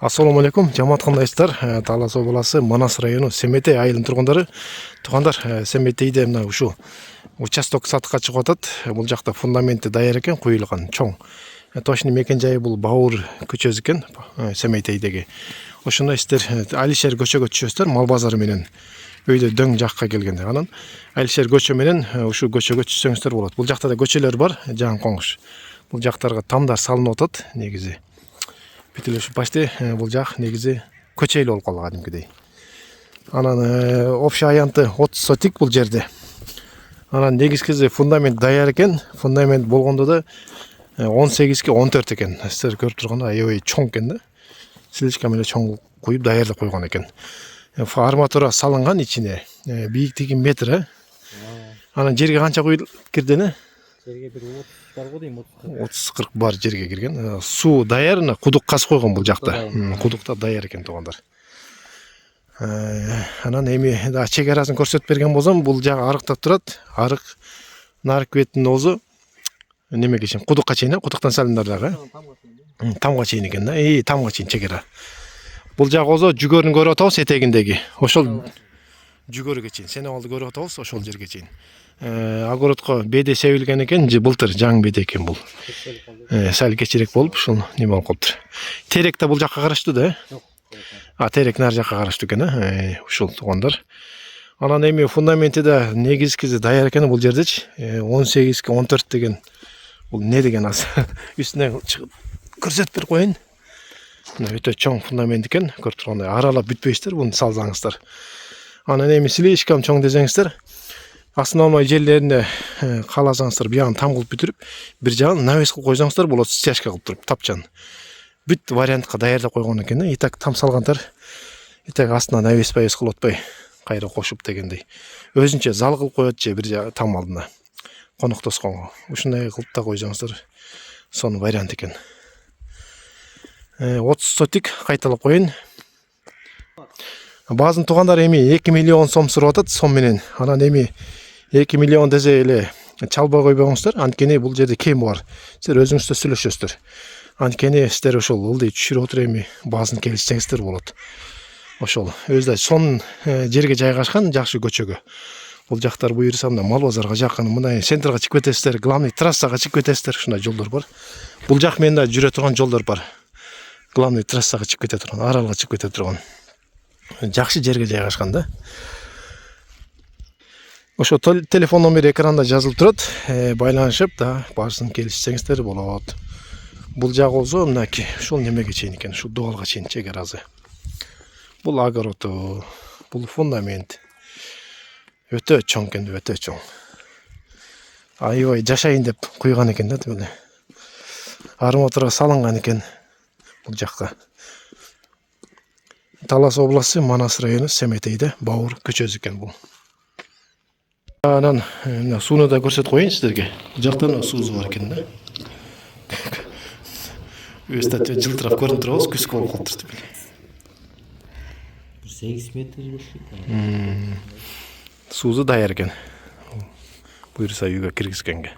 Assalamu алейкум, жамаат кандайсыздар? Талас областы Манас району Семетей айылынын тургундары. Туугандар, Семетейде мына ушул участок сатыкка чыгып атат. Бул жакта фундаменти даяр экен, куюлган чоң. Точный мекен жайы бул Бауыр көчөсү экен, Семетейдеги. Ошондой сиздер Алишер көчөгө түшөсүздөр, мал базары менен өйдө дөң жакка келгенде. Анан Алишер көчө менен ушул көчөгө түшсөңүздөр болот. Бул жакта да көчөлөр бар, жан коңуш. Бул жактарга тамдар салынып атат негизи. Бүтүлөшүп почти бул жак негизи көчөйлүү болуп калган кадимкидей. Анан общий аянты 30 сотик бул жерде. Анан негизгиси фундамент даяр экен. Фундамент болгондо да 18ге 14 экен. Сиздер көрүп турганда аябай чоң экен да. Слишком эле чоң куюп даярдап койгон экен. Арматура салынган ичине. Бийиктиги метр. Анан жерге канча куюп кирдени? Жерге бир 30 бар го дейм, 30-40 бар жерге кирген. Суу даяр, кудук каз койгон бул жакта. Кудукта даяр экен туугандар. Анан эми да чек арасын көрсөтүп берген болсом, бул жагы арыктап турат. Арык нарык бетинин оозу немеге чейин, кудукка чейин, кудуктан салымдар дагы. Тамга чейин экен да. Тамга чейин чек ара. Бул жагы оозу жүгөрүн көрүп атабыз этегиндеги. Ошол жүгөрүгө чейин, сене алды көрүп атабыз, ошол жерге чейин. Огородко беде себилген экен, былтыр жаң беде экен бул. Сал кечирээк болуп, ушул неме болуп калыптыр. Терек да бул жакка караштуу да? Жок. Терек нар жакка караштуу экен, ушул туугандар. Анан эми фундаменти да негизгиси даяр экен бул жердечи. 18ге 14 деген бул не деген аз. Үстүнөн чыгып көрсөтүп берип коеюн. Өтө чоң фундамент экен, көрүп тургандай аралап бүтпөйсүздөр, буну салсаңыздар. Анан эми слишком чоң десеңиздер, основной жерлеринде кааласаңыздар биягын там кылып бүтүрүп, бир жагын навес кылып койсоңуздар болот, стяжка кылып туруп, тапчан. Бүт вариантка даярдап койгон экен. Итак там салгантар, итак астына навес кылып атпай, кайра кошуп дегендей. Өзүнчө зал кылып коет же бир жагы там алдына. Конок тосконго. Ушундай кылып да койсоңуздар, сонун вариант экен. 30 сотик кайталап коеюн. Баазын туугандар эми 2 миллион сом сурап атат, сом менен. Анан эми 2 миллион десе эле чалбай койбоңуздар, анткени бул жерде кем бар. Сиздер өзүңүздөр сүйлөшөсүздөр. Анткени сиздер ошол ылдый түшүрүп отуруп эми баазын келишсеңиздер болот. Ошол өзү сонун жерге жайгашкан, жакшы көчөгө. Бул жактар буюрсам да мал базарга жакын, мындай центрга чыгып кетесиздер, главный трассага чыгып кетесиздер, ушундай жолдор бар. Бул жак менен да жүрө турган жолдор бар. Главный трассага чыгып кете турган, аралга чыгып кете турган. Жакшы жерге жайгашкан да. Ошо телефон номери экранда жазылып турат. Байланышып да баарысын келишсеңиздер болот. Бул жагы болсо мынакей ушул немеге чейин экен, ушул дуалга чейин чек аразы. Бул огород, бул фундамент. Өтө чоң экен, өтө чоң. Аябай жашайын деп куйган экен да тип эле. Арматура салынган экен бул жакка. Талас областы Манас району Семетейде Бауыр көчөсү экен бул. Анан сууну да көрсөтүп коеюн сиздерге. Бул жактан суусу бар экен да. Өстө жылтырап көрүнүп турабыз, күзгө болуп калыптыр деп. 8 метр. Суусу даяр экен. Буюрса үйгө киргизгенге.